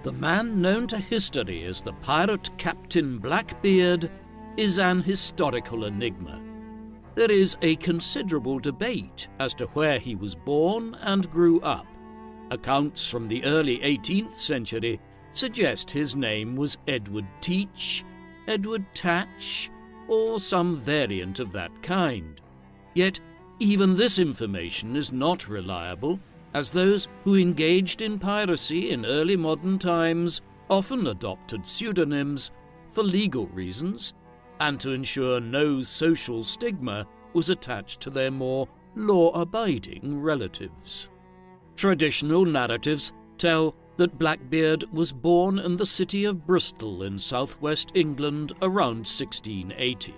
The man known to history as the pirate Captain Blackbeard is an historical enigma. There is a considerable debate as to where he was born and grew up. Accounts from the early 18th century suggest his name was Edward Teach, Edward Tatch, or some variant of that kind. Yet even this information is not reliable, as those who engaged in piracy in early modern times often adopted pseudonyms for legal reasons and to ensure no social stigma was attached to their more law-abiding relatives. Traditional narratives tell that Blackbeard was born in the city of Bristol in southwest England around 1680.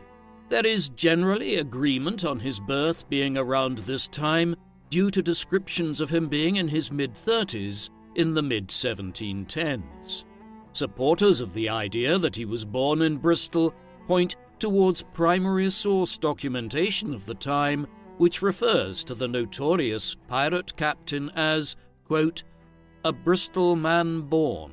There is generally agreement on his birth being around this time due to descriptions of him being in his mid-30s in the mid-1710s. Supporters of the idea that he was born in Bristol point towards primary source documentation of the time, which refers to the notorious pirate captain as, quote, a Bristol man born.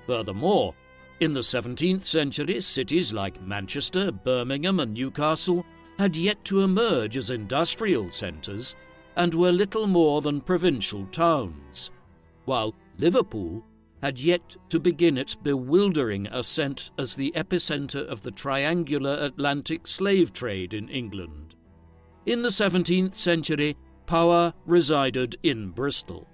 Furthermore, in the 17th century, cities like Manchester, Birmingham and Newcastle had yet to emerge as industrial centres and were little more than provincial towns, while Liverpool had yet to begin its bewildering ascent as the epicentre of the triangular Atlantic slave trade in England. In the 17th century, power resided in Bristol,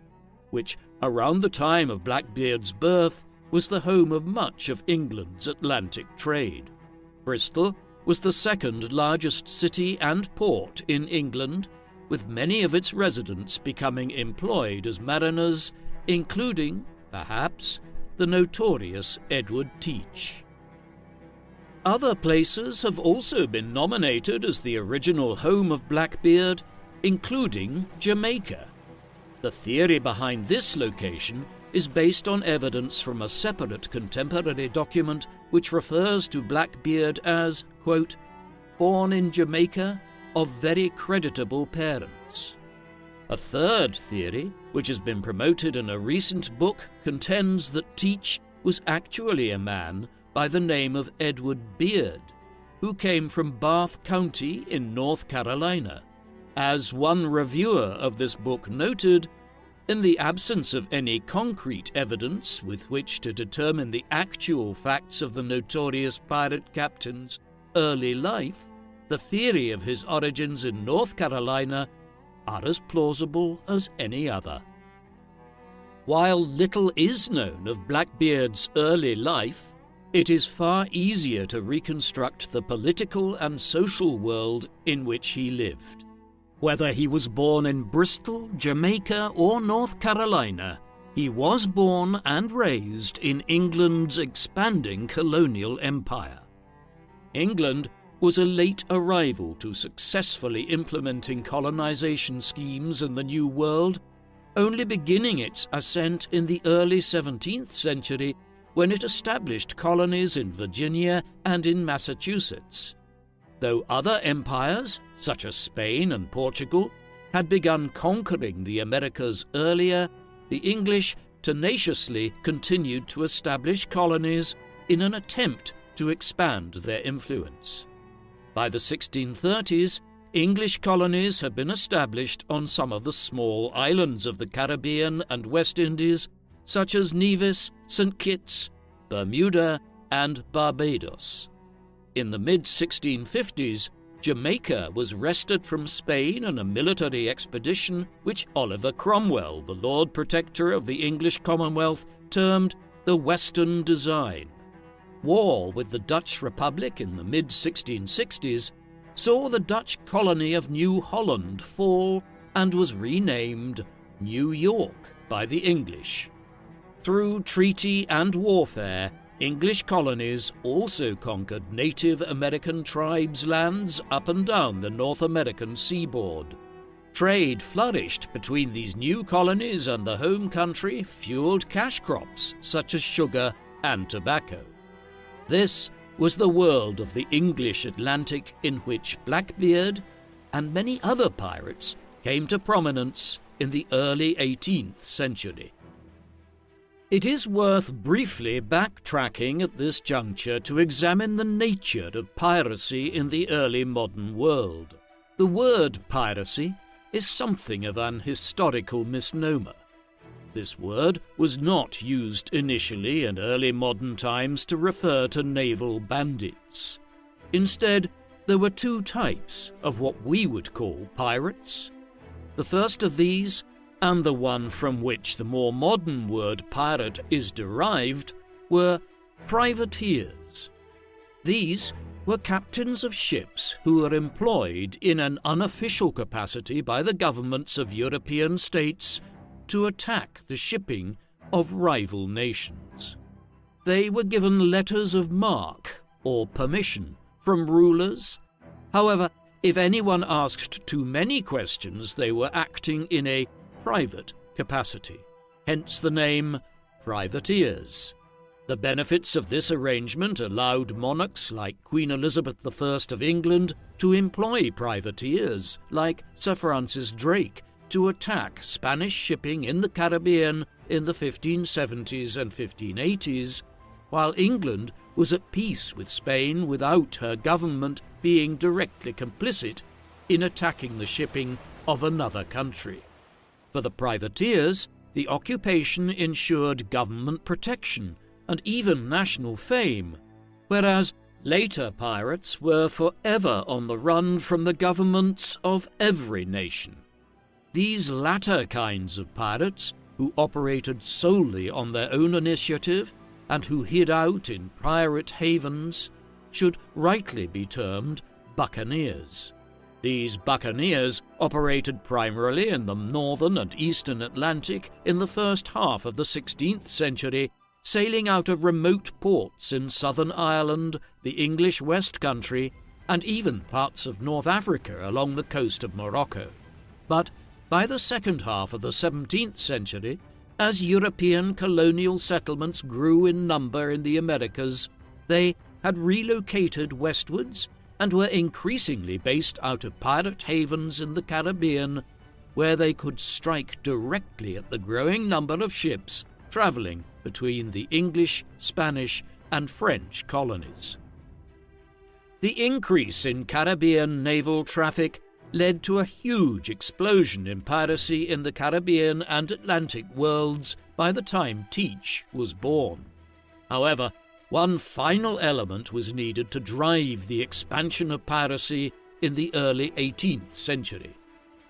which, around the time of Blackbeard's birth, was the home of much of England's Atlantic trade. Bristol was the second largest city and port in England, with many of its residents becoming employed as mariners, including, perhaps, the notorious Edward Teach. Other places have also been nominated as the original home of Blackbeard, including Jamaica. The theory behind this location is based on evidence from a separate contemporary document which refers to Blackbeard as, quote, born in Jamaica of very creditable parents. A third theory, which has been promoted in a recent book, contends that Teach was actually a man by the name of Edward Beard, who came from Bath County in North Carolina. As one reviewer of this book noted, in the absence of any concrete evidence with which to determine the actual facts of the notorious pirate captain's early life, the theory of his origins in North Carolina are as plausible as any other. While little is known of Blackbeard's early life, it is far easier to reconstruct the political and social world in which he lived. Whether he was born in Bristol, Jamaica, or North Carolina, he was born and raised in England's expanding colonial empire. England was a late arrival to successfully implementing colonization schemes in the New World, only beginning its ascent in the early 17th century when it established colonies in Virginia and in Massachusetts. Though other empires, such as Spain and Portugal, had begun conquering the Americas earlier, the English tenaciously continued to establish colonies in an attempt to expand their influence. By the 1630s, English colonies had been established on some of the small islands of the Caribbean and West Indies, such as Nevis, St. Kitts, Bermuda, and Barbados. In the mid-1650s, Jamaica was wrested from Spain in a military expedition which Oliver Cromwell, the Lord Protector of the English Commonwealth, termed the Western Design. War with the Dutch Republic in the mid-1660s saw the Dutch colony of New Holland fall and was renamed New York by the English. Through treaty and warfare, English colonies also conquered Native American tribes' lands up and down the North American seaboard. Trade flourished between these new colonies and the home country, fueled cash crops such as sugar and tobacco. This was the world of the English Atlantic in which Blackbeard and many other pirates came to prominence in the early 18th century. It is worth briefly backtracking at this juncture to examine the nature of piracy in the early modern world. The word piracy is something of an historical misnomer. This word was not used initially in early modern times to refer to naval bandits. Instead, there were two types of what we would call pirates. The first of these, and the one from which the more modern word pirate is derived, were privateers. These were captains of ships who were employed in an unofficial capacity by the governments of European states to attack the shipping of rival nations. They were given letters of marque or permission from rulers. However, if anyone asked too many questions, they were acting in a private capacity, hence the name privateers. The benefits of this arrangement allowed monarchs like Queen Elizabeth I of England to employ privateers like Sir Francis Drake to attack Spanish shipping in the Caribbean in the 1570s and 1580s, while England was at peace with Spain without her government being directly complicit in attacking the shipping of another country. For the privateers, the occupation ensured government protection and even national fame, whereas later pirates were forever on the run from the governments of every nation. These latter kinds of pirates, who operated solely on their own initiative and who hid out in pirate havens, should rightly be termed buccaneers. These buccaneers operated primarily in the northern and eastern Atlantic in the first half of the 16th century, sailing out of remote ports in southern Ireland, the English West Country, and even parts of North Africa along the coast of Morocco. But by the second half of the 17th century, as European colonial settlements grew in number in the Americas, they had relocated westwards and were increasingly based out of pirate havens in the Caribbean, where they could strike directly at the growing number of ships travelling between the English, Spanish, and French colonies. The increase in Caribbean naval traffic led to a huge explosion in piracy in the Caribbean and Atlantic worlds by the time Teach was born. However, one final element was needed to drive the expansion of piracy in the early 18th century.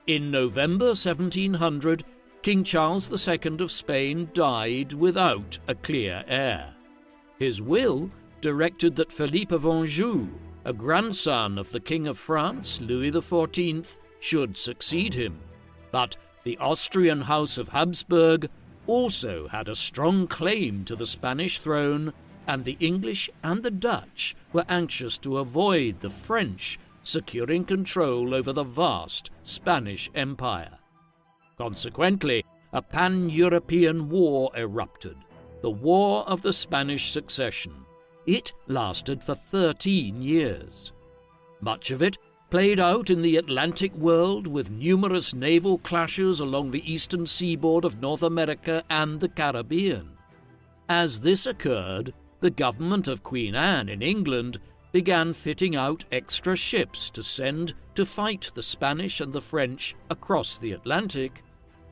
In November 1700, King Charles II of Spain died without a clear heir. His will directed that Philippe of Anjou, a grandson of the King of France, Louis XIV, should succeed him. But the Austrian House of Habsburg also had a strong claim to the Spanish throne, and the English and the Dutch were anxious to avoid the French securing control over the vast Spanish Empire. Consequently, a pan-European war erupted, the War of the Spanish Succession. It lasted for 13 years. Much of it played out in the Atlantic world with numerous naval clashes along the eastern seaboard of North America and the Caribbean. As this occurred, the government of Queen Anne in England began fitting out extra ships to send to fight the Spanish and the French across the Atlantic,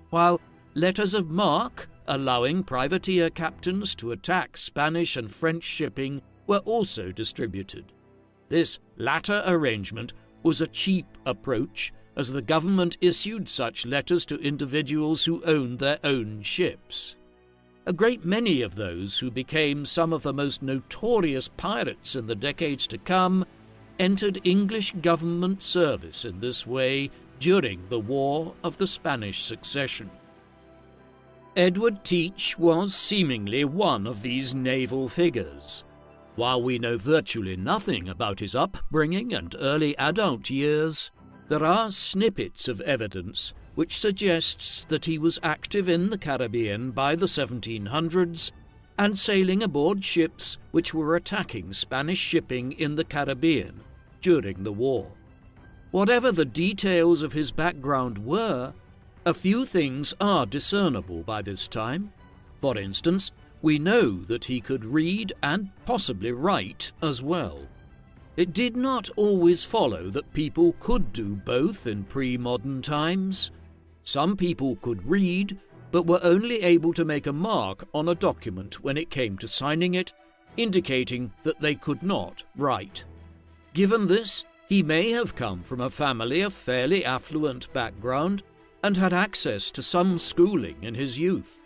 while letters of marque allowing privateer captains to attack Spanish and French shipping were also distributed. This latter arrangement was a cheap approach, as the government issued such letters to individuals who owned their own ships. A great many of those who became some of the most notorious pirates in the decades to come entered English government service in this way during the War of the Spanish Succession. Edward Teach was seemingly one of these naval figures. While we know virtually nothing about his upbringing and early adult years, there are snippets of evidence which suggests that he was active in the Caribbean by the 1700s and sailing aboard ships which were attacking Spanish shipping in the Caribbean during the war. Whatever the details of his background were, a few things are discernible by this time. For instance, we know that he could read and possibly write as well. It did not always follow that people could do both in pre-modern times. Some people could read, but were only able to make a mark on a document when it came to signing it, indicating that they could not write. Given this, he may have come from a family of fairly affluent background and had access to some schooling in his youth.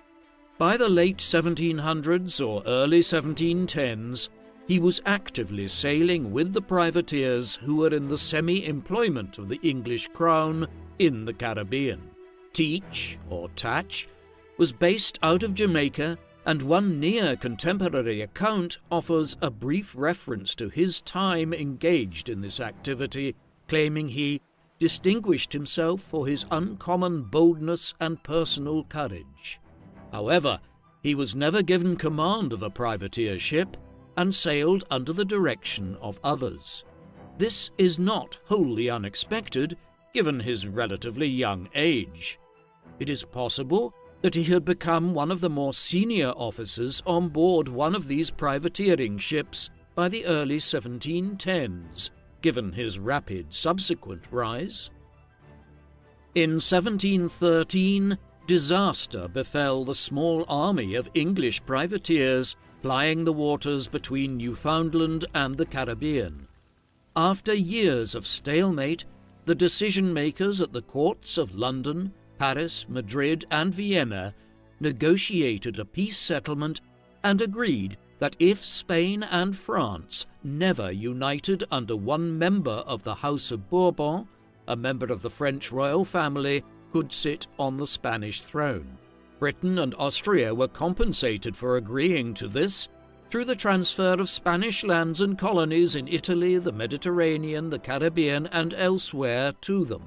By the late 1700s or early 1710s, he was actively sailing with the privateers who were in the semi-employment of the English crown in the Caribbean. Teach, or Tatch, was based out of Jamaica, and one near-contemporary account offers a brief reference to his time engaged in this activity, claiming he distinguished himself for his uncommon boldness and personal courage. However, he was never given command of a privateer ship and sailed under the direction of others. This is not wholly unexpected, given his relatively young age. It is possible that he had become one of the more senior officers on board one of these privateering ships by the early 1710s, given his rapid subsequent rise. In 1713, disaster befell the small army of English privateers plying the waters between Newfoundland and the Caribbean. After years of stalemate, the decision-makers at the courts of London, Paris, Madrid, and Vienna negotiated a peace settlement and agreed that if Spain and France never united under one member of the House of Bourbon, a member of the French royal family could sit on the Spanish throne. Britain and Austria were compensated for agreeing to this through the transfer of Spanish lands and colonies in Italy, the Mediterranean, the Caribbean, and elsewhere to them.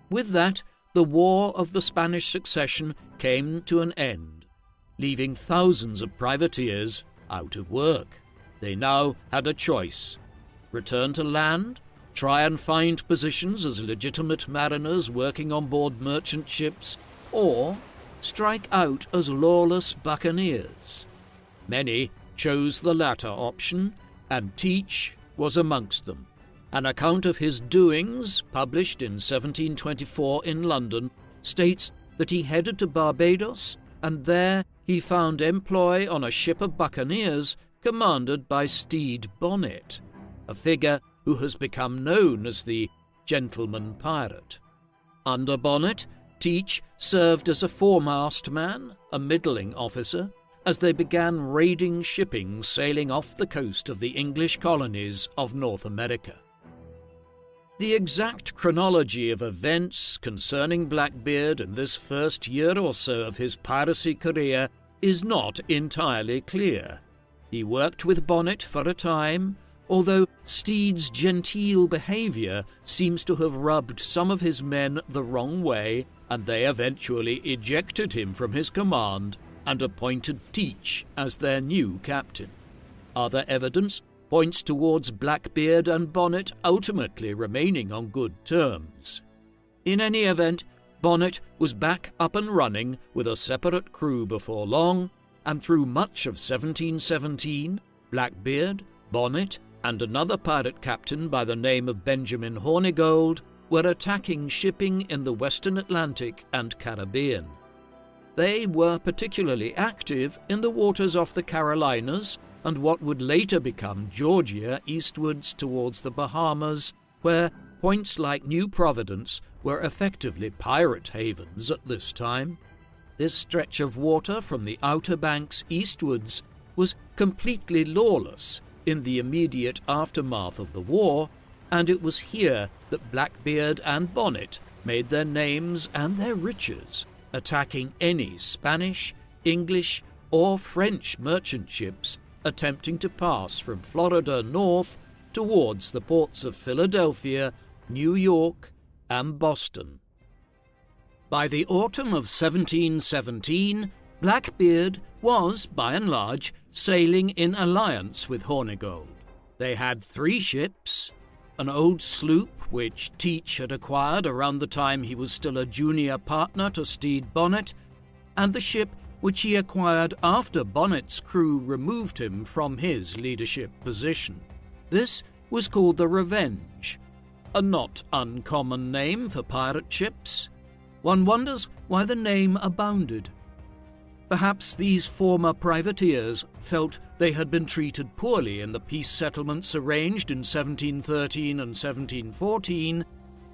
With that, the War of the Spanish Succession came to an end, leaving thousands of privateers out of work. They now had a choice: return to land, try and find positions as legitimate mariners working on board merchant ships, or strike out as lawless buccaneers. Many chose the latter option, and Teach was amongst them. An account of his doings, published in 1724 in London, states that he headed to Barbados, and there he found employ on a ship of buccaneers commanded by Stede Bonnet, a figure who has become known as the gentleman pirate. Under Bonnet, Teach served as a foremast man, a middling officer, as they began raiding shipping sailing off the coast of the English colonies of North America. The exact chronology of events concerning Blackbeard in this first year or so of his piracy career is not entirely clear. He worked with Bonnet for a time, although Stede's genteel behaviour seems to have rubbed some of his men the wrong way, and they eventually ejected him from his command and appointed Teach as their new captain. Other evidence points towards Blackbeard and Bonnet ultimately remaining on good terms. In any event, Bonnet was back up and running with a separate crew before long, and through much of 1717, Blackbeard, Bonnet, and another pirate captain by the name of Benjamin Hornigold were attacking shipping in the Western Atlantic and Caribbean. They were particularly active in the waters off the Carolinas and what would later become Georgia eastwards towards the Bahamas, where points like New Providence were effectively pirate havens at this time. This stretch of water from the Outer Banks eastwards was completely lawless in the immediate aftermath of the war, and it was here that Blackbeard and Bonnet made their names and their riches, attacking any Spanish, English, or French merchant ships attempting to pass from Florida north towards the ports of Philadelphia, New York, and Boston. By the autumn of 1717, Blackbeard was, by and large, sailing in alliance with Hornigold. They had 3 ships: an old sloop which Teach had acquired around the time he was still a junior partner to Stede Bonnet, and the ship which he acquired after Bonnet's crew removed him from his leadership position. This was called the Revenge, a not uncommon name for pirate ships. One wonders why the name abounded. Perhaps these former privateers felt they had been treated poorly in the peace settlements arranged in 1713 and 1714,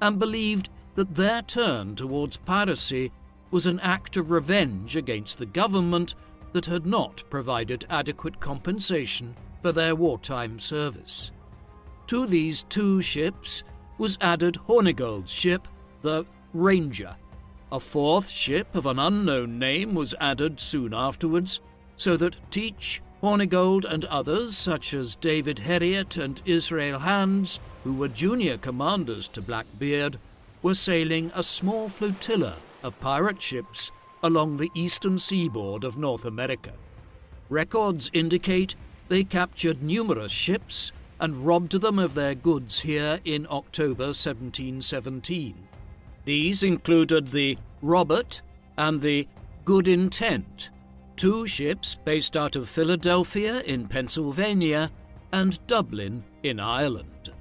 and believed that their turn towards piracy was an act of revenge against the government that had not provided adequate compensation for their wartime service. To these two ships was added Hornigold's ship, the Ranger. A fourth ship of an unknown name was added soon afterwards, so that Teach, Hornigold, and others, such as David Heriot and Israel Hands, who were junior commanders to Blackbeard, were sailing a small flotilla of pirate ships along the eastern seaboard of North America. Records indicate they captured numerous ships and robbed them of their goods here in October 1717. These included the Robert and the Good Intent, two ships based out of Philadelphia in Pennsylvania and Dublin in Ireland.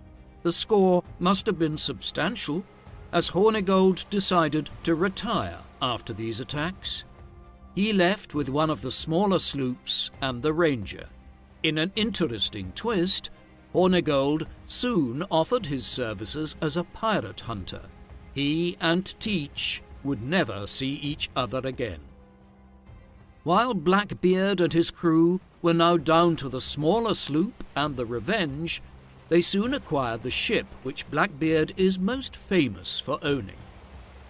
The score must have been substantial, as Hornigold decided to retire after these attacks. He left with one of the smaller sloops and the Ranger. In an interesting twist, Hornigold soon offered his services as a pirate hunter. He and Teach would never see each other again. While Blackbeard and his crew were now down to the smaller sloop and the Revenge, they soon acquired the ship which Blackbeard is most famous for owning.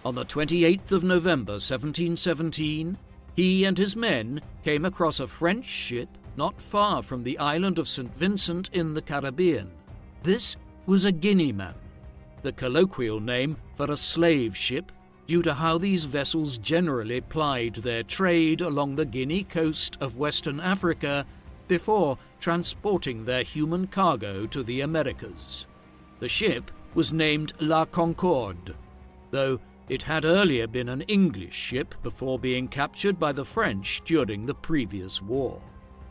On the 28th of November 1717, he and his men came across a French ship not far from the island of St. Vincent in the Caribbean. This was a Guineaman, the colloquial name for a slave ship, due to how these vessels generally plied their trade along the Guinea coast of Western Africa before transporting their human cargo to the Americas. The ship was named La Concorde, though it had earlier been an English ship before being captured by the French during the previous war.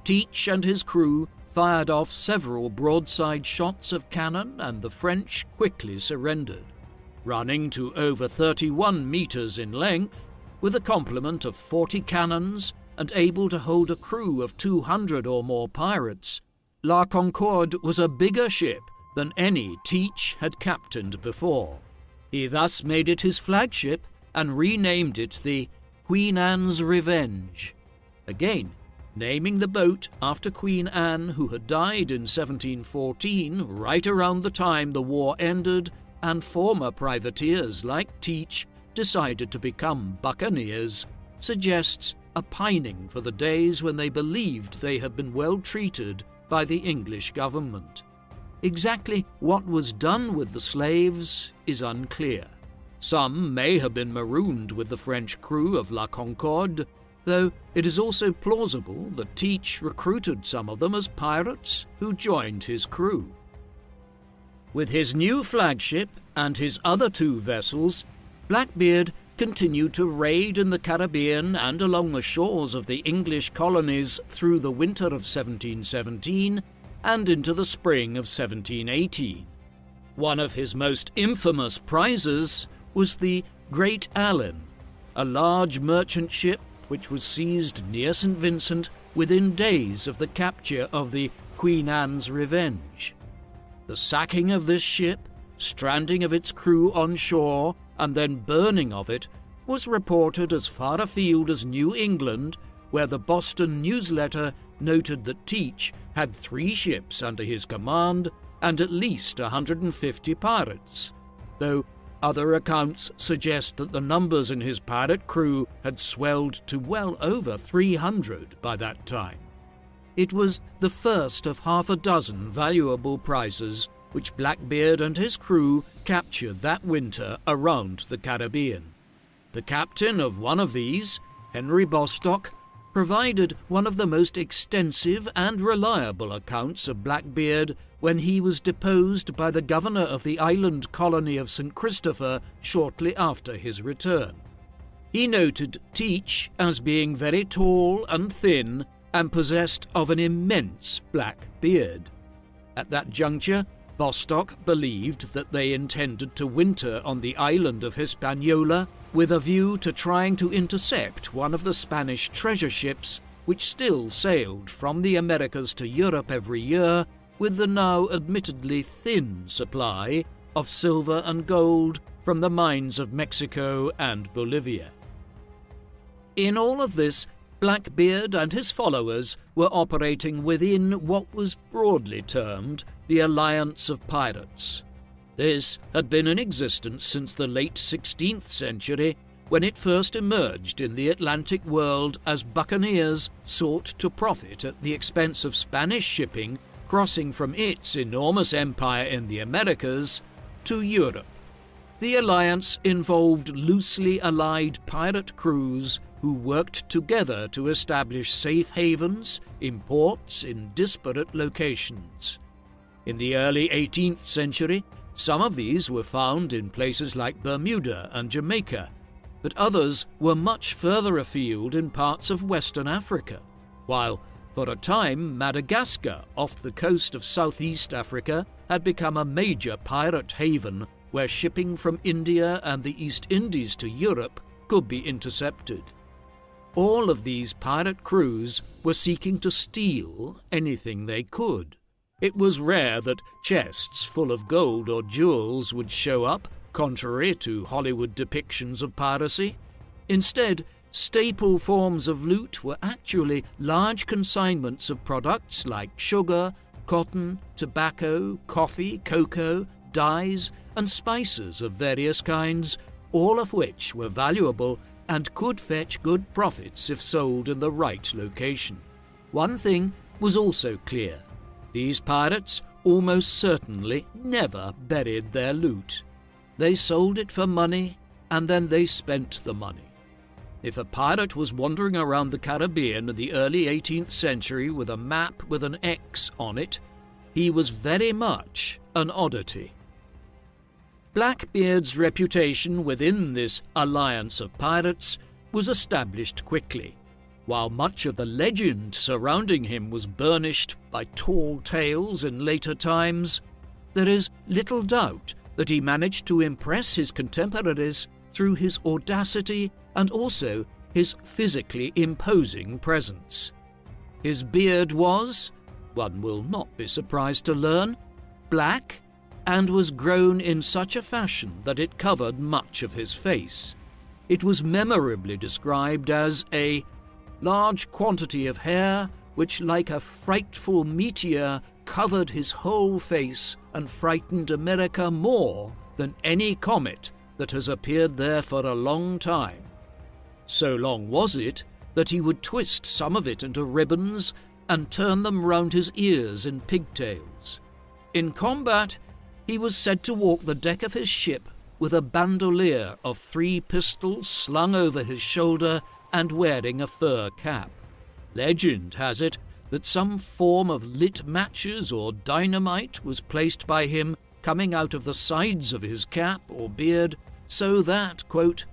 Teach and his crew fired off several broadside shots of cannon, and the French quickly surrendered. Running to over 31 meters in length, with a complement of 40 cannons and able to hold a crew of 200 or more pirates, La Concorde was a bigger ship than any Teach had captained before. He thus made it his flagship and renamed it the Queen Anne's Revenge. Again, naming the boat after Queen Anne, who had died in 1714, right around the time the war ended, and former privateers like Teach decided to become buccaneers, suggests a pining for the days when they believed they had been well treated by the English government. Exactly what was done with the slaves is unclear. Some may have been marooned with the French crew of La Concorde, though it is also plausible that Teach recruited some of them as pirates who joined his crew. With his new flagship and his other two vessels, Blackbeard continued to raid in the Caribbean and along the shores of the English colonies through the winter of 1717 and into the spring of 1718. One of his most infamous prizes was the Great Allen, a large merchant ship which was seized near St. Vincent within days of the capture of the Queen Anne's Revenge. The sacking of this ship, stranding of its crew on shore, and then burning of it was reported as far afield as New England, where the Boston Newsletter noted that Teach had 3 ships under his command and at least 150 pirates, though other accounts suggest that the numbers in his pirate crew had swelled to well over 300 by that time. It was the first of half a dozen valuable prizes which Blackbeard and his crew captured that winter around the Caribbean. The captain of one of these, Henry Bostock, provided one of the most extensive and reliable accounts of Blackbeard when he was deposed by the governor of the island colony of St. Christopher shortly after his return. He noted Teach as being very tall and thin and possessed of an immense black beard. At that juncture, Bostock believed that they intended to winter on the island of Hispaniola with a view to trying to intercept one of the Spanish treasure ships which still sailed from the Americas to Europe every year with the now admittedly thin supply of silver and gold from the mines of Mexico and Bolivia. In all of this, Blackbeard and his followers were operating within what was broadly termed the Alliance of Pirates. This had been in existence since the late 16th century, when it first emerged in the Atlantic world as buccaneers sought to profit at the expense of Spanish shipping crossing from its enormous empire in the Americas to Europe. The alliance involved loosely allied pirate crews who worked together to establish safe havens in ports in disparate locations. In the early 18th century, some of these were found in places like Bermuda and Jamaica, but others were much further afield in parts of Western Africa, while, for a time, Madagascar, off the coast of Southeast Africa, had become a major pirate haven where shipping from India and the East Indies to Europe could be intercepted. All of these pirate crews were seeking to steal anything they could. It was rare that chests full of gold or jewels would show up, contrary to Hollywood depictions of piracy. Instead, staple forms of loot were actually large consignments of products like sugar, cotton, tobacco, coffee, cocoa, dyes, and spices of various kinds, all of which were valuable and could fetch good profits if sold in the right location. One thing was also clear. These pirates almost certainly never buried their loot. They sold it for money, and then they spent the money. If a pirate was wandering around the Caribbean in the early 18th century with a map with an X on it, he was very much an oddity. Blackbeard's reputation within this alliance of pirates was established quickly. While much of the legend surrounding him was burnished by tall tales in later times, there is little doubt that he managed to impress his contemporaries through his audacity and also his physically imposing presence. His beard was, one will not be surprised to learn, black, and was grown in such a fashion that it covered much of his face. It was memorably described as a large quantity of hair which, like a frightful meteor, covered his whole face and frightened America more than any comet that has appeared there for a long time. So long was it that he would twist some of it into ribbons and turn them round his ears in pigtails. In combat, he was said to walk the deck of his ship with a bandolier of 3 pistols slung over his shoulder and wearing a fur cap. Legend has it that some form of lit matches or dynamite was placed by him coming out of the sides of his cap or beard, so that, quote,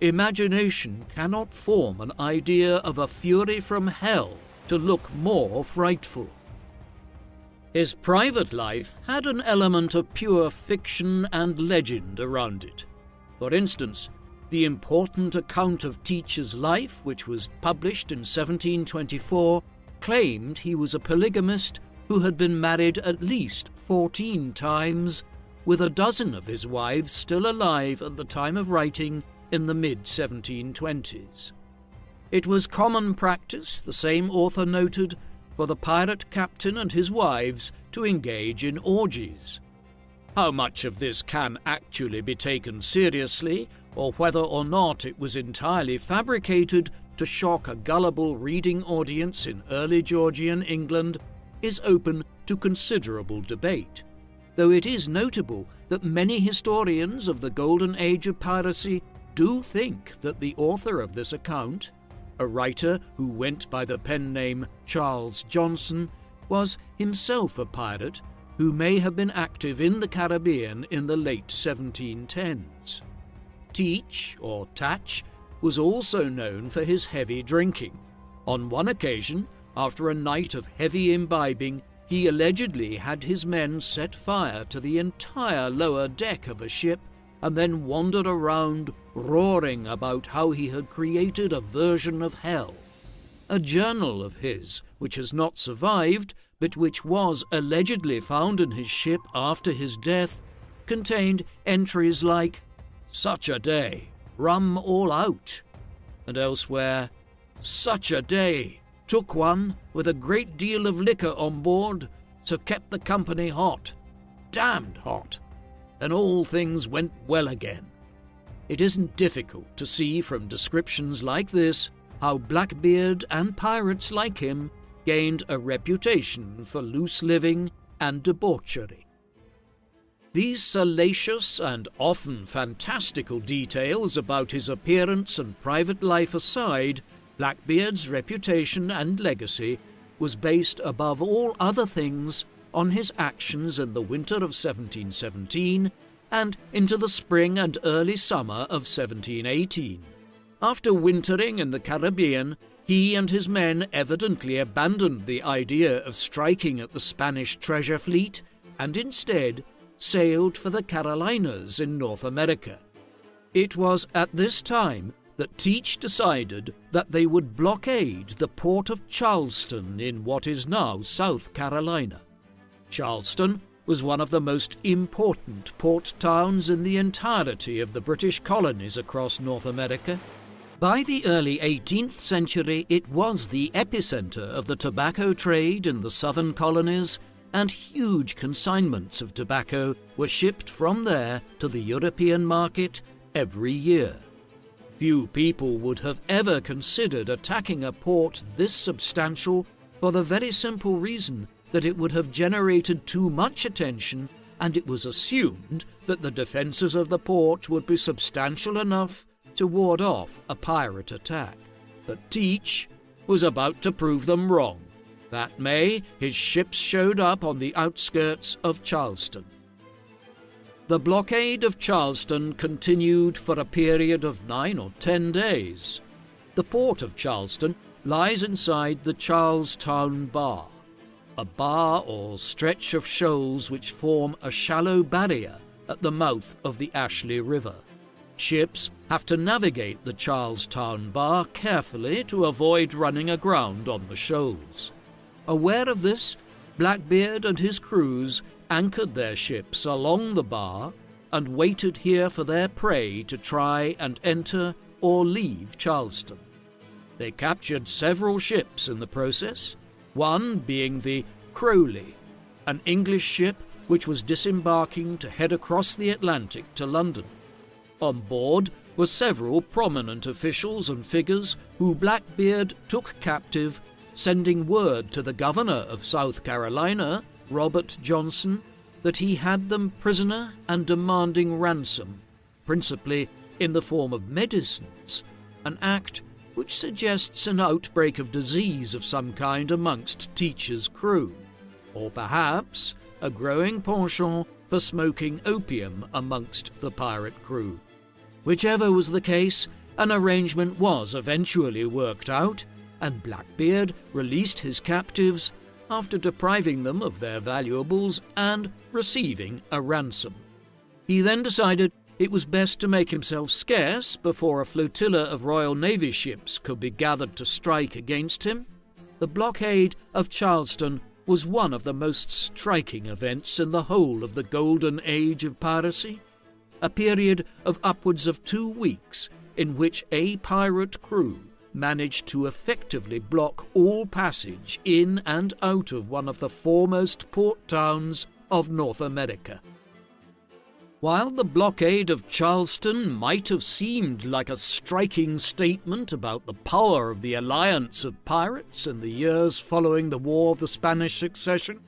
imagination cannot form an idea of a fury from hell to look more frightful. His private life had an element of pure fiction and legend around it. For instance, the important account of Teach's life, which was published in 1724, claimed he was a polygamist who had been married at least 14 times, with a dozen of his wives still alive at the time of writing in the mid-1720s. It was common practice, the same author noted, for the pirate captain and his wives to engage in orgies. How much of this can actually be taken seriously, or whether or not it was entirely fabricated to shock a gullible reading audience in early Georgian England, is open to considerable debate, though it is notable that many historians of the golden age of piracy do think that the author of this account, a writer who went by the pen name Charles Johnson, was himself a pirate who may have been active in the Caribbean in the late 1710s. Teach, or Tatch, was also known for his heavy drinking. On one occasion, after a night of heavy imbibing, he allegedly had his men set fire to the entire lower deck of a ship and then wandered around roaring about how he had created a version of hell. A journal of his, which has not survived, but which was allegedly found in his ship after his death, contained entries like, "Such a day, rum all out," and elsewhere, "Such a day, took one with a great deal of liquor on board, so kept the company hot, damned hot, and all things went well again." It isn't difficult to see from descriptions like this how Blackbeard and pirates like him gained a reputation for loose living and debauchery. These salacious and often fantastical details about his appearance and private life aside, Blackbeard's reputation and legacy was based above all other things on his actions in the winter of 1717 and into the spring and early summer of 1718. After wintering in the Caribbean, he and his men evidently abandoned the idea of striking at the Spanish treasure fleet and instead sailed for the Carolinas in North America. It was at this time that Teach decided that they would blockade the port of Charleston in what is now South Carolina. Charleston was one of the most important port towns in the entirety of the British colonies across North America. By the early 18th century, it was the epicenter of the tobacco trade in the southern colonies, and huge consignments of tobacco were shipped from there to the European market every year. Few people would have ever considered attacking a port this substantial for the very simple reason that it would have generated too much attention, and it was assumed that the defences of the port would be substantial enough to ward off a pirate attack. But Teach was about to prove them wrong. That May, his ships showed up on the outskirts of Charleston. The blockade of Charleston continued for a period of 9 or 10 days. The port of Charleston lies inside the Charlestown Bar, a bar or stretch of shoals which form a shallow barrier at the mouth of the Ashley River. Ships have to navigate the Charlestown Bar carefully to avoid running aground on the shoals. Aware of this, Blackbeard and his crews anchored their ships along the bar and waited here for their prey to try and enter or leave Charleston. They captured several ships in the process, one being the Crowley, an English ship which was disembarking to head across the Atlantic to London. On board were several prominent officials and figures who Blackbeard took captive, sending word to the governor of South Carolina, Robert Johnson, that he had them prisoner and demanding ransom, principally in the form of medicines, an act which suggests an outbreak of disease of some kind amongst Teach's crew, or perhaps a growing penchant for smoking opium amongst the pirate crew. Whichever was the case, an arrangement was eventually worked out, and Blackbeard released his captives after depriving them of their valuables and receiving a ransom. He then decided it was best to make himself scarce before a flotilla of Royal Navy ships could be gathered to strike against him. The blockade of Charleston was one of the most striking events in the whole of the golden age of piracy, a period of upwards of 2 weeks in which a pirate crew managed to effectively block all passage in and out of one of the foremost port towns of North America. While the blockade of Charleston might have seemed like a striking statement about the power of the alliance of pirates in the years following the War of the Spanish Succession,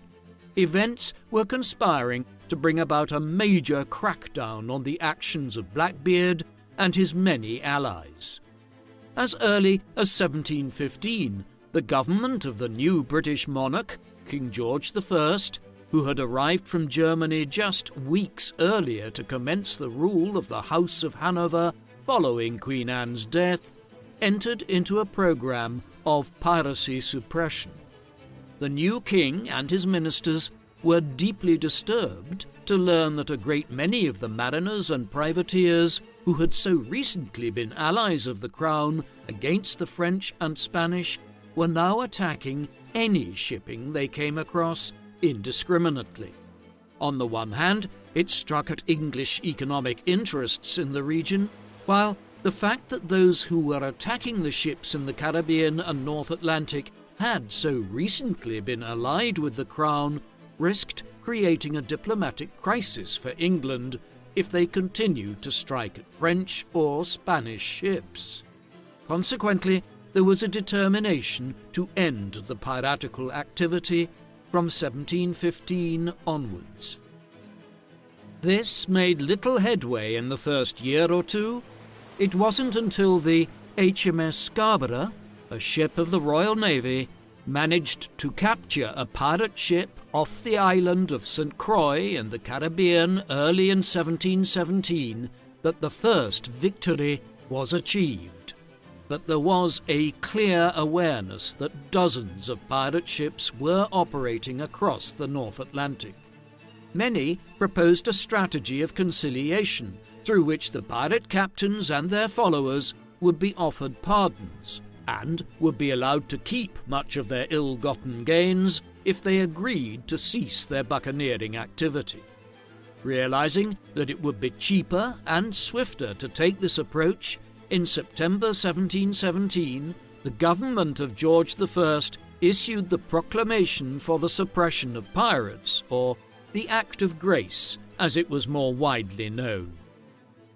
events were conspiring to bring about a major crackdown on the actions of Blackbeard and his many allies. As early as 1715, the government of the new British monarch, King George I, who had arrived from Germany just weeks earlier to commence the rule of the House of Hanover, following Queen Anne's death, entered into a program of piracy suppression. The new king and his ministers were deeply disturbed to learn that a great many of the mariners and privateers who had so recently been allies of the crown against the French and Spanish were now attacking any shipping they came across indiscriminately. On the one hand, it struck at English economic interests in the region, while the fact that those who were attacking the ships in the Caribbean and North Atlantic had so recently been allied with the crown risked creating a diplomatic crisis for England if they continued to strike at French or Spanish ships. Consequently, there was a determination to end the piratical activity from 1715 onwards. This made little headway in the first year or two. It wasn't until the HMS Scarborough, a ship of the Royal Navy, managed to capture a pirate ship off the island of St. Croix in the Caribbean early in 1717 that the first victory was achieved. But there was a clear awareness that dozens of pirate ships were operating across the North Atlantic. Many proposed a strategy of conciliation through which the pirate captains and their followers would be offered pardons and would be allowed to keep much of their ill-gotten gains if they agreed to cease their buccaneering activity. Realizing that it would be cheaper and swifter to take this approach, in September 1717, the government of George I issued the Proclamation for the Suppression of Pirates, or the Act of Grace, as it was more widely known.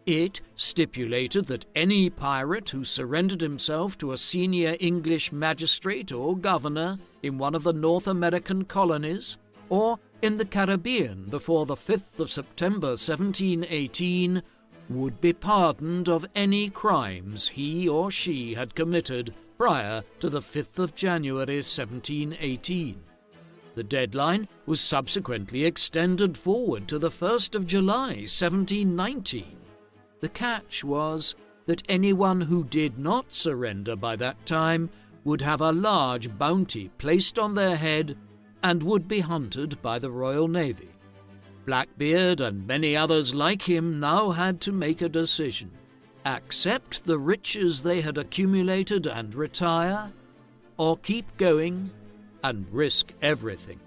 It stipulated that any pirate who surrendered himself to a senior English magistrate or governor in one of the North American colonies, or in the Caribbean before the 5th of September 1718, would be pardoned of any crimes he or she had committed prior to the 5th of January 1718. The deadline was subsequently extended forward to the 1st of July 1719. The catch was that anyone who did not surrender by that time would have a large bounty placed on their head and would be hunted by the Royal Navy. Blackbeard and many others like him now had to make a decision: accept the riches they had accumulated and retire, or keep going and risk everything.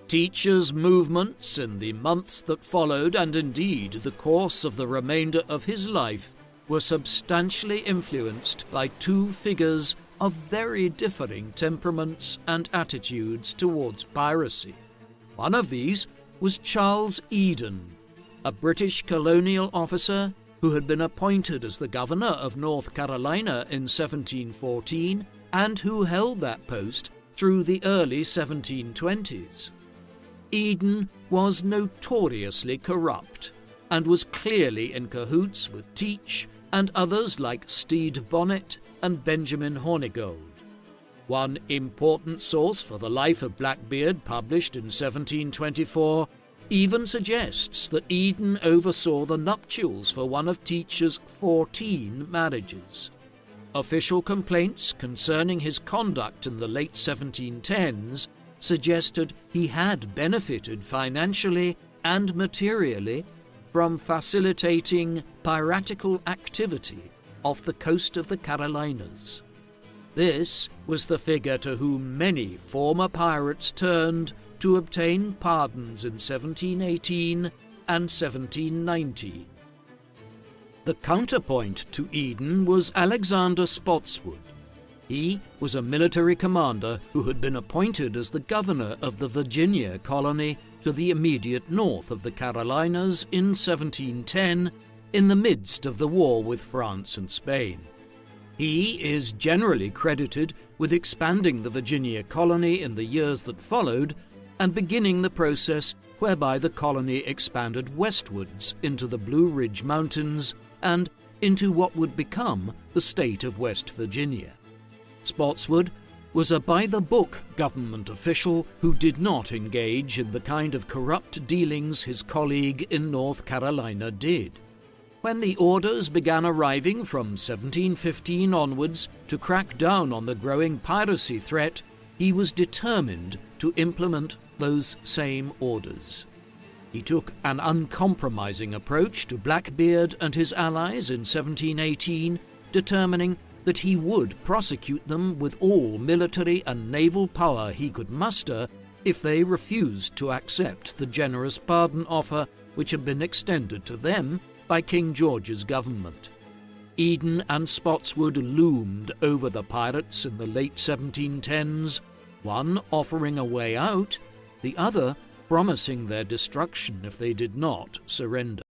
Teacher's movements in the months that followed, and indeed the course of the remainder of his life, were substantially influenced by two figures of very differing temperaments and attitudes towards piracy. One of these was Charles Eden, a British colonial officer who had been appointed as the governor of North Carolina in 1714 and who held that post through the early 1720s. Eden was notoriously corrupt and was clearly in cahoots with Teach and others like Stede Bonnet and Benjamin Hornigold. One important source for the life of Blackbeard, published in 1724, even suggests that Eden oversaw the nuptials for one of Teach's 14 marriages. Official complaints concerning his conduct in the late 1710s suggested he had benefited financially and materially from facilitating piratical activity off the coast of the Carolinas. This was the figure to whom many former pirates turned to obtain pardons in 1718 and 1719. The counterpoint to Eden was Alexander Spotswood. He was a military commander who had been appointed as the governor of the Virginia colony to the immediate north of the Carolinas in 1710, in the midst of the war with France and Spain. He is generally credited with expanding the Virginia colony in the years that followed and beginning the process whereby the colony expanded westwards into the Blue Ridge Mountains and into what would become the state of West Virginia. Spotswood was a by-the-book government official who did not engage in the kind of corrupt dealings his colleague in North Carolina did. When the orders began arriving from 1715 onwards to crack down on the growing piracy threat, he was determined to implement those same orders. He took an uncompromising approach to Blackbeard and his allies in 1718, determining that he would prosecute them with all military and naval power he could muster if they refused to accept the generous pardon offer which had been extended to them by King George's government. Eden and Spotswood loomed over the pirates in the late 1710s, one offering a way out, the other promising their destruction if they did not surrender.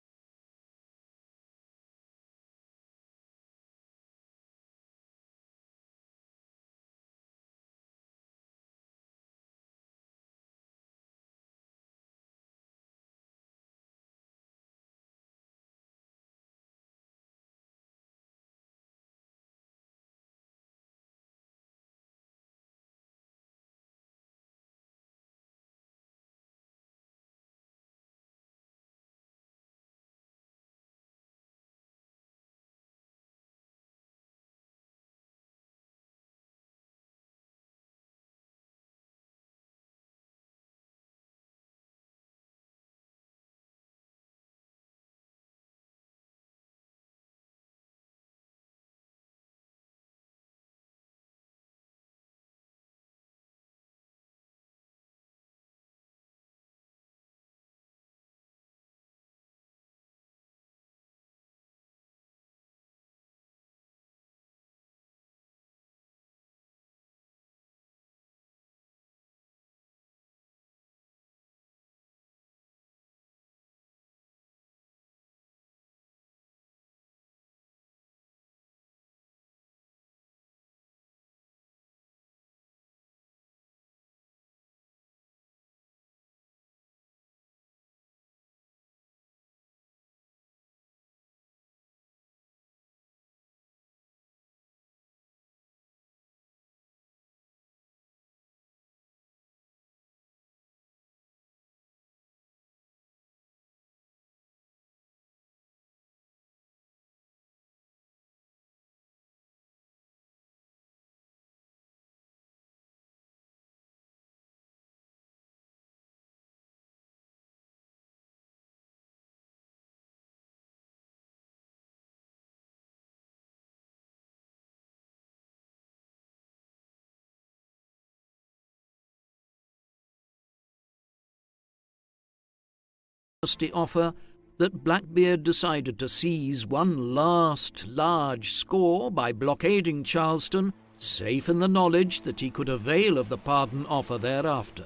Offer that Blackbeard decided to seize one last large score by blockading Charleston, safe in the knowledge that he could avail of the pardon offer thereafter.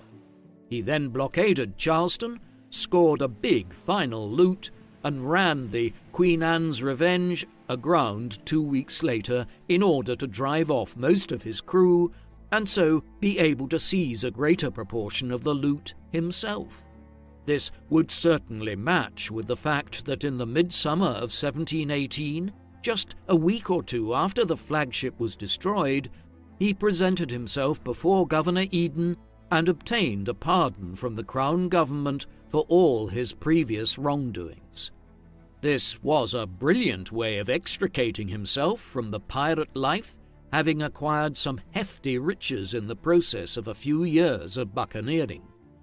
He then blockaded Charleston, scored a big final loot, and ran the Queen Anne's Revenge aground 2 weeks later in order to drive off most of his crew and so be able to seize a greater proportion of the loot himself. This would certainly match with the fact that in the midsummer of 1718, just a week or two after the flagship was destroyed, he presented himself before Governor Eden and obtained a pardon from the Crown government for all his previous wrongdoings. This was a brilliant way of extricating himself from the pirate life, having acquired some hefty riches in the process of a few years of buccaneering.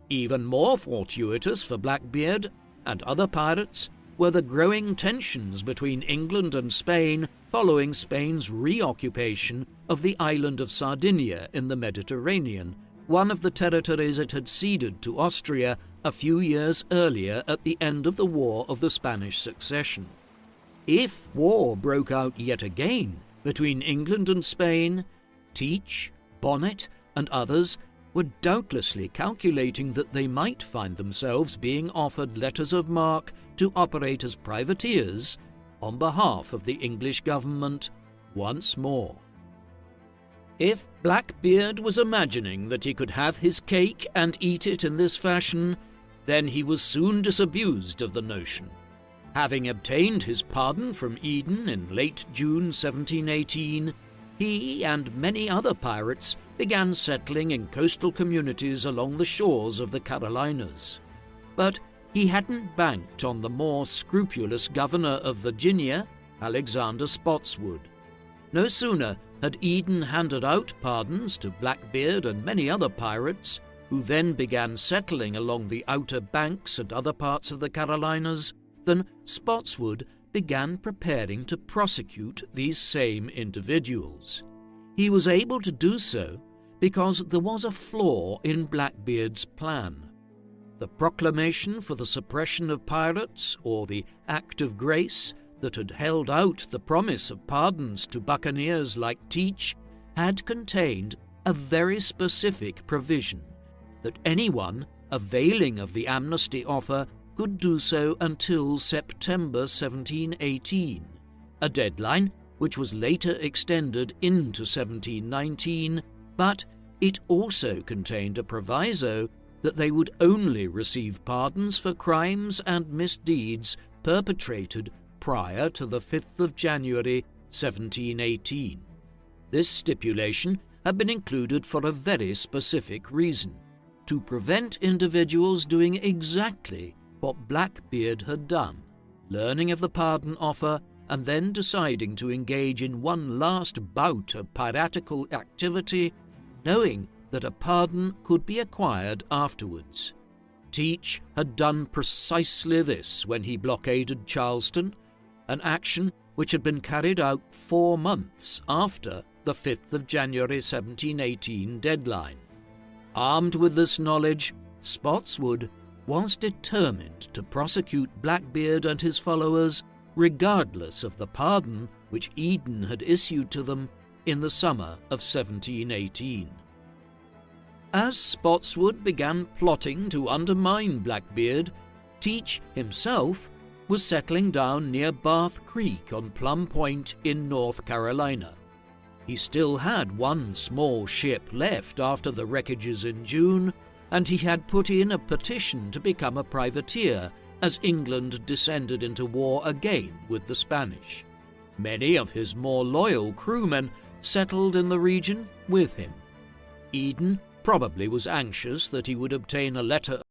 Even more fortuitous for Blackbeard and other pirates were the growing tensions between England and Spain following Spain's reoccupation of the island of Sardinia in the Mediterranean, one of the territories it had ceded to Austria a few years earlier at the end of the War of the Spanish Succession. If war broke out yet again between England and Spain, Teach, Bonnet, and others were doubtlessly calculating that they might find themselves being offered letters of marque to operate as privateers on behalf of the English government once more. If Blackbeard was imagining that he could have his cake and eat it in this fashion, then he was soon disabused of the notion. Having obtained his pardon from Eden in late June 1718, he and many other pirates began settling in coastal communities along the shores of the Carolinas. But he hadn't banked on the more scrupulous governor of Virginia, Alexander Spotswood. No sooner had Eden handed out pardons to Blackbeard and many other pirates, who then began settling along the Outer Banks and other parts of the Carolinas, than Spotswood began preparing to prosecute these same individuals. He was able to do so because there was a flaw in Blackbeard's plan. The proclamation for the suppression of pirates, or the Act of Grace, that had held out the promise of pardons to buccaneers like Teach, had contained a very specific provision that anyone availing of the amnesty offer could do so until September 1718, a deadline which was later extended into 1719, but it also contained a proviso that they would only receive pardons for crimes and misdeeds perpetrated prior to the 5th of January 1718. This stipulation had been included for a very specific reason: to prevent individuals doing exactly what Blackbeard had done, learning of the pardon offer and then deciding to engage in one last bout of piratical activity, knowing that a pardon could be acquired afterwards. Teach had done precisely this when he blockaded Charleston, an action which had been carried out 4 months after the 5th of January 1718 deadline. Armed with this knowledge, Spotswood was determined to prosecute Blackbeard and his followers regardless of the pardon which Eden had issued to them in the summer of 1718. As Spotswood began plotting to undermine Blackbeard, Teach himself was settling down near Bath Creek on Plum Point in North Carolina. He still had one small ship left after the wreckages in June, and he had put in a petition to become a privateer as England descended into war again with the Spanish. Many of his more loyal crewmen settled in the region with him. Eden probably was anxious that he would obtain a letter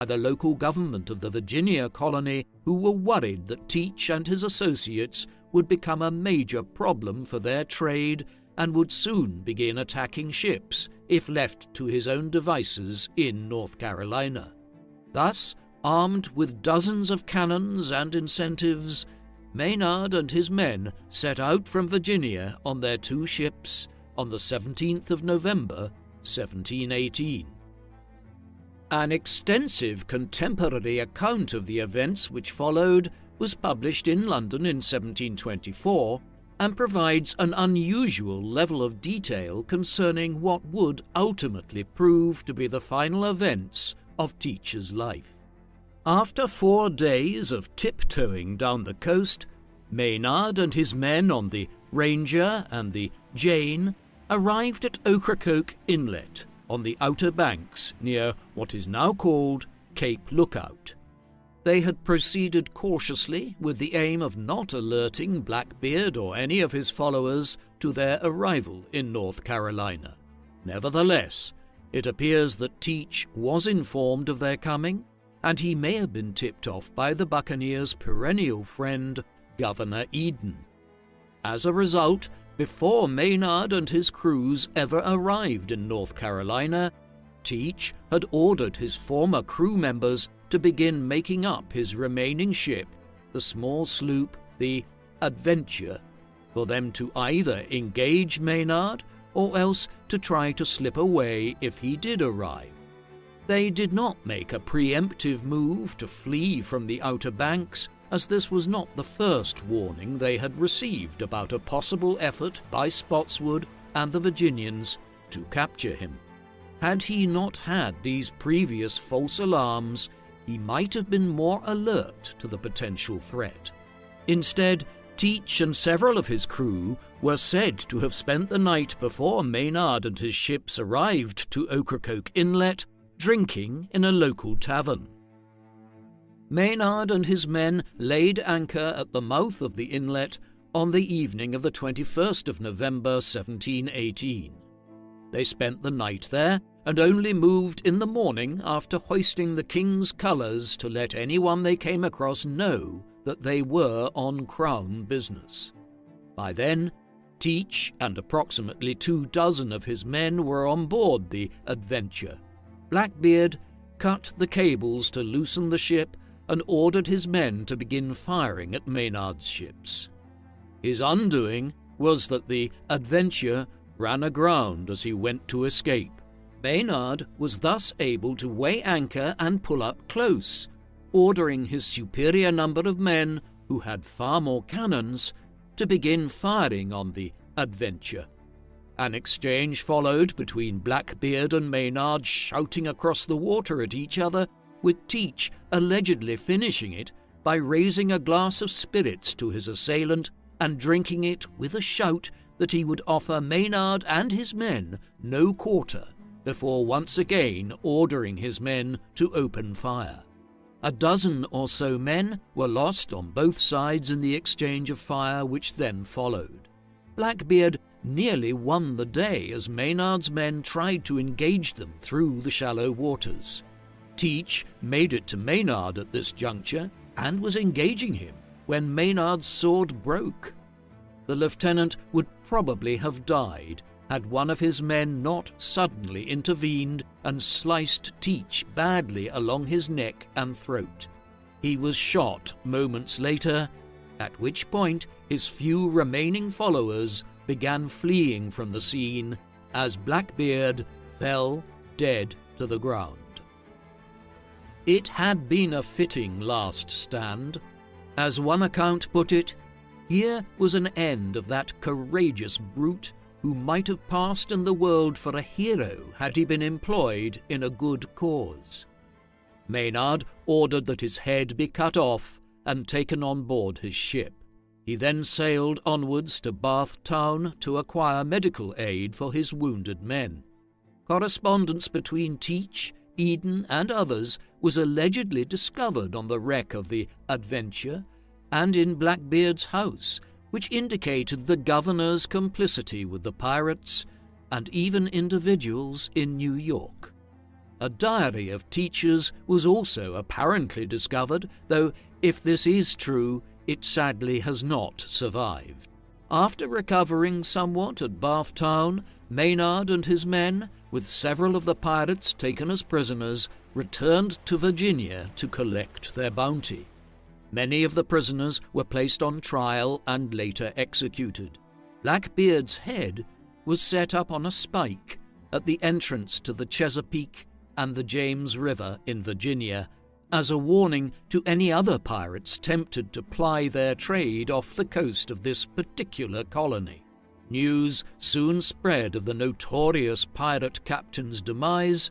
by the local government of the Virginia colony, who were worried that Teach and his associates would become a major problem for their trade and would soon begin attacking ships if left to his own devices in North Carolina. Thus, armed with dozens of cannons and incentives, Maynard and his men set out from Virginia on their 2 ships on the 17th of November, 1718. An extensive contemporary account of the events which followed was published in London in 1724 and provides an unusual level of detail concerning what would ultimately prove to be the final events of Teach's life. After 4 days of tiptoeing down the coast, Maynard and his men on the Ranger and the Jane arrived at Ocracoke Inlet on the Outer Banks near what is now called Cape Lookout. They had proceeded cautiously with the aim of not alerting Blackbeard or any of his followers to their arrival in North Carolina. Nevertheless, it appears that Teach was informed of their coming, and he may have been tipped off by the buccaneers' perennial friend, Governor Eden. As a result, before Maynard and his crews ever arrived in North Carolina, Teach had ordered his former crew members to begin making up his remaining ship, the small sloop, the Adventure, for them to either engage Maynard or else to try to slip away if he did arrive. They did not make a preemptive move to flee from the Outer Banks, as this was not the first warning they had received about a possible effort by Spotswood and the Virginians to capture him. Had he not had these previous false alarms, he might have been more alert to the potential threat. Instead, Teach and several of his crew were said to have spent the night before Maynard and his ships arrived to Ocracoke Inlet, drinking in a local tavern. Maynard and his men laid anchor at the mouth of the inlet on the evening of the 21st of November 1718. They spent the night there and only moved in the morning after hoisting the king's colours to let anyone they came across know that they were on Crown business. By then, Teach and approximately 24 of his men were on board the Adventure. Blackbeard cut the cables to loosen the ship and ordered his men to begin firing at Maynard's ships. His undoing was that the Adventure ran aground as he went to escape. Maynard was thus able to weigh anchor and pull up close, ordering his superior number of men, who had far more cannons, to begin firing on the Adventure. An exchange followed between Blackbeard and Maynard shouting across the water at each other, with Teach allegedly finishing it by raising a glass of spirits to his assailant and drinking it with a shout that he would offer Maynard and his men no quarter, before once again ordering his men to open fire. 12 or so men were lost on both sides in the exchange of fire which then followed. Blackbeard nearly won the day as Maynard's men tried to engage them through the shallow waters. Teach made it to Maynard at this juncture and was engaging him when Maynard's sword broke. The lieutenant would probably have died had one of his men not suddenly intervened and sliced Teach badly along his neck and throat. He was shot moments later, at which point his few remaining followers began fleeing from the scene as Blackbeard fell dead to the ground. It had been a fitting last stand. As one account put it, here was an end of that courageous brute who might have passed in the world for a hero had he been employed in a good cause. Maynard ordered that his head be cut off and taken on board his ship. He then sailed onwards to Bath Town to acquire medical aid for his wounded men. Correspondence between Teach, Eden, and others was allegedly discovered on the wreck of the Adventure and in Blackbeard's house, which indicated the governor's complicity with the pirates and even individuals in New York. A diary of Teach's was also apparently discovered, though if this is true, it sadly has not survived. After recovering somewhat at Bath Town, Maynard and his men, with several of the pirates taken as prisoners, returned to Virginia to collect their bounty. Many of the prisoners were placed on trial and later executed. Blackbeard's head was set up on a spike at the entrance to the Chesapeake and the James River in Virginia as a warning to any other pirates tempted to ply their trade off the coast of this particular colony. News soon spread of the notorious pirate captain's demise,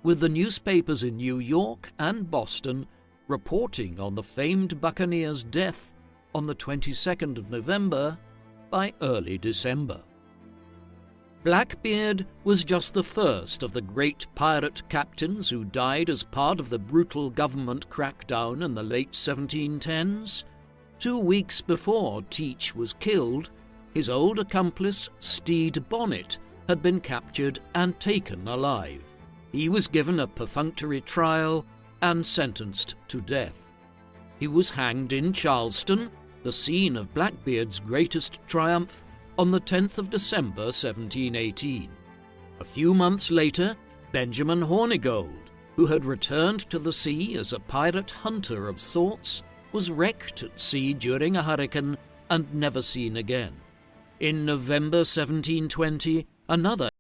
with the newspapers in New York and Boston reporting on the famed buccaneer's death on the 22nd of November by early December. Blackbeard was just the first of the great pirate captains who died as part of the brutal government crackdown in the late 1710s. 2 weeks before Teach was killed, his old accomplice, Stede Bonnet, had been captured and taken alive. He was given a perfunctory trial and sentenced to death. He was hanged in Charleston, the scene of Blackbeard's greatest triumph, on the 10th of December 1718. A few months later, Benjamin Hornigold, who had returned to the sea as a pirate hunter of sorts, was wrecked at sea during a hurricane and never seen again. In November 1720, another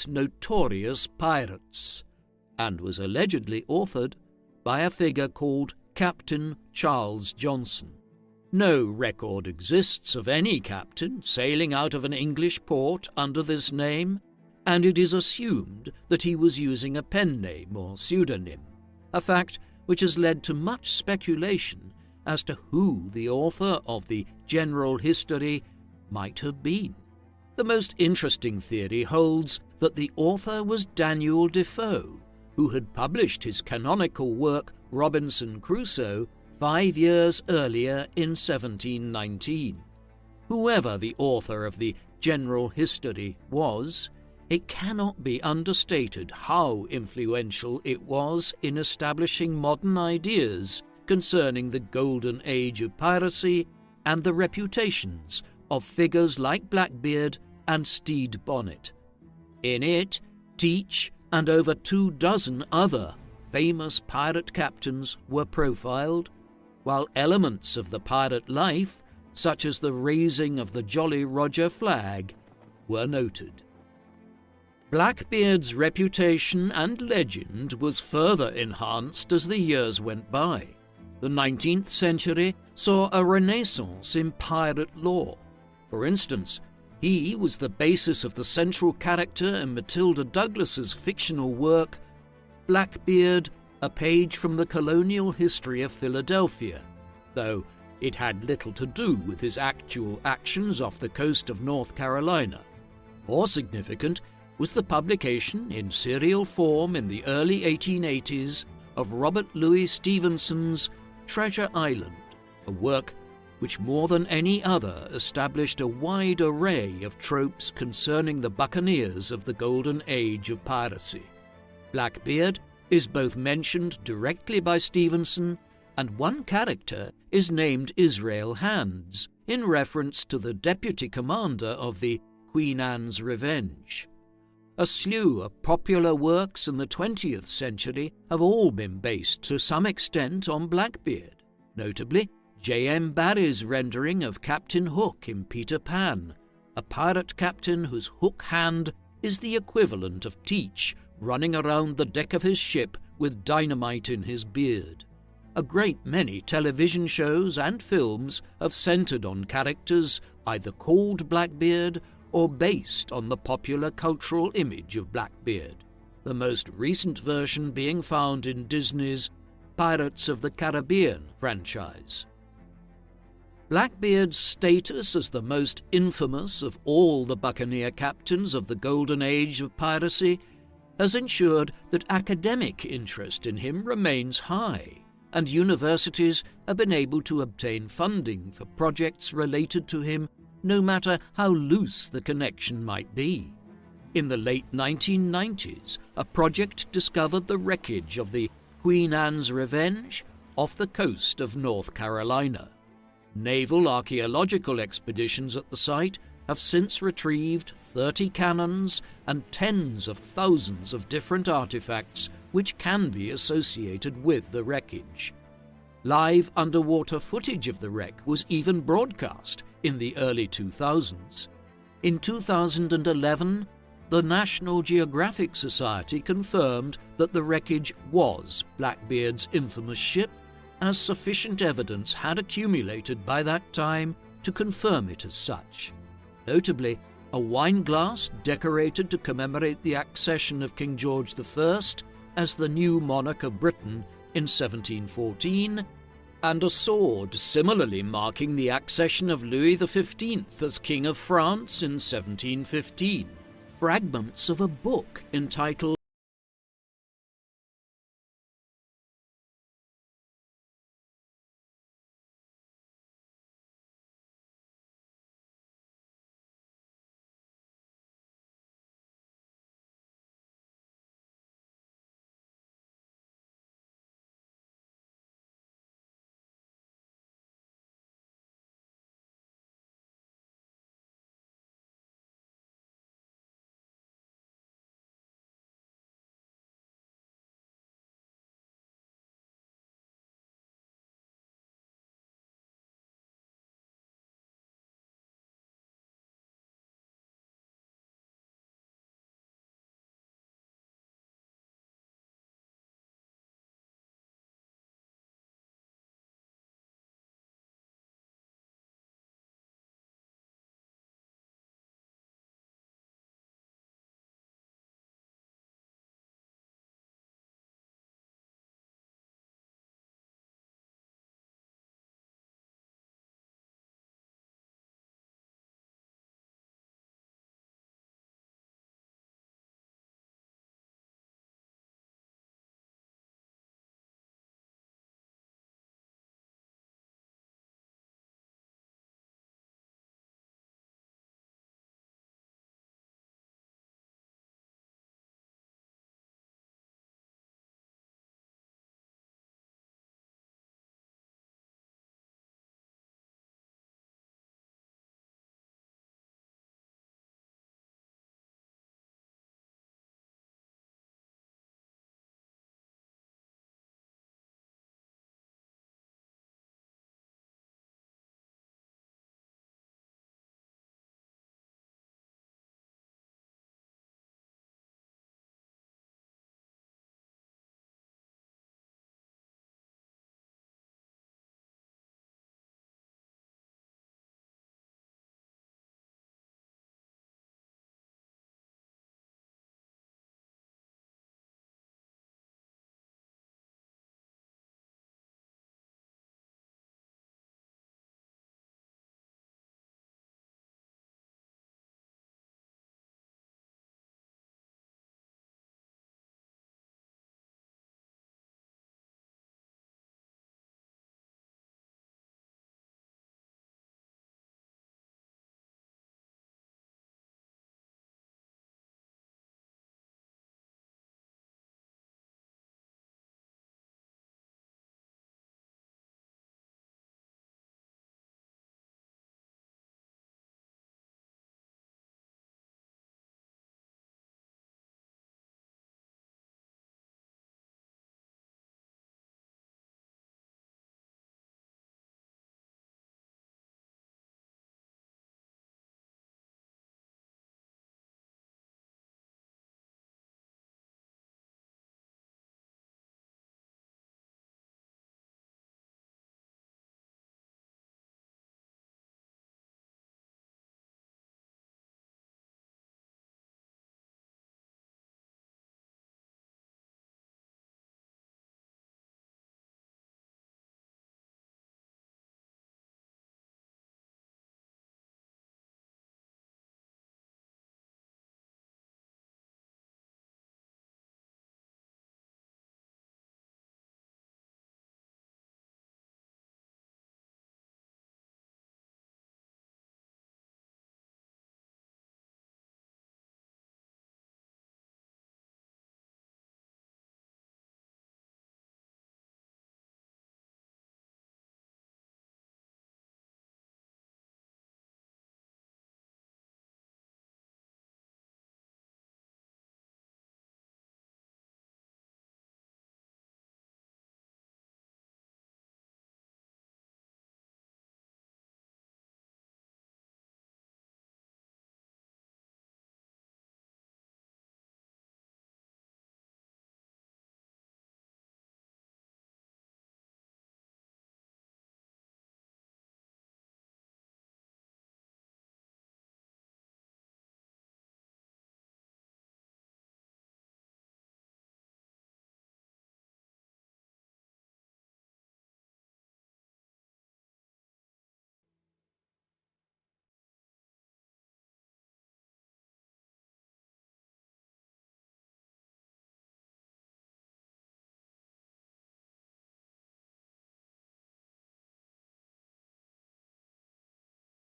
notorious pirates, and was allegedly authored by a figure called Captain Charles Johnson. No record exists of any captain sailing out of an English port under this name, and it is assumed that he was using a pen name or pseudonym, a fact which has led to much speculation as to who the author of the General History might have been. The most interesting theory holds that the author was Daniel Defoe, who had published his canonical work Robinson Crusoe 5 years earlier in 1719. Whoever the author of the General History was, it cannot be understated how influential it was in establishing modern ideas concerning the golden age of piracy and the reputations of figures like Blackbeard and Stede Bonnet. In it, Teach and over 24 other famous pirate captains were profiled, while elements of the pirate life, such as the raising of the Jolly Roger flag, were noted. Blackbeard's reputation and legend was further enhanced as the years went by. The 19th century saw a renaissance in pirate lore. For instance, He was the basis of the central character in Matilda Douglas's fictional work, Blackbeard, A Page from the Colonial History of Philadelphia, though it had little to do with his actual actions off the coast of North Carolina. More significant was the publication in serial form in the early 1880s of Robert Louis Stevenson's Treasure Island, a work which more than any other established a wide array of tropes concerning the buccaneers of the golden age of piracy. Blackbeard is both mentioned directly by Stevenson, and one character is named Israel Hands, in reference to the deputy commander of the Queen Anne's Revenge. A slew of popular works in the 20th century have all been based to some extent on Blackbeard, notably J.M. Barrie's rendering of Captain Hook in Peter Pan, a pirate captain whose hook hand is the equivalent of Teach running around the deck of his ship with dynamite in his beard. A great many television shows and films have centered on characters either called Blackbeard or based on the popular cultural image of Blackbeard, the most recent version being found in Disney's Pirates of the Caribbean franchise. Blackbeard's status as the most infamous of all the buccaneer captains of the golden age of piracy has ensured that academic interest in him remains high, and universities have been able to obtain funding for projects related to him, no matter how loose the connection might be. In the late 1990s, a project discovered the wreckage of the Queen Anne's Revenge off the coast of North Carolina. Naval archaeological expeditions at the site have since retrieved 30 cannons and tens of thousands of different artifacts which can be associated with the wreckage. Live underwater footage of the wreck was even broadcast in the early 2000s. In 2011, the National Geographic Society confirmed that the wreckage was Blackbeard's infamous ship, as sufficient evidence had accumulated by that time to confirm it as such. Notably, a wine glass decorated to commemorate the accession of King George I as the new monarch of Britain in 1714, and a sword similarly marking the accession of Louis XV as King of France in 1715. Fragments of a book entitled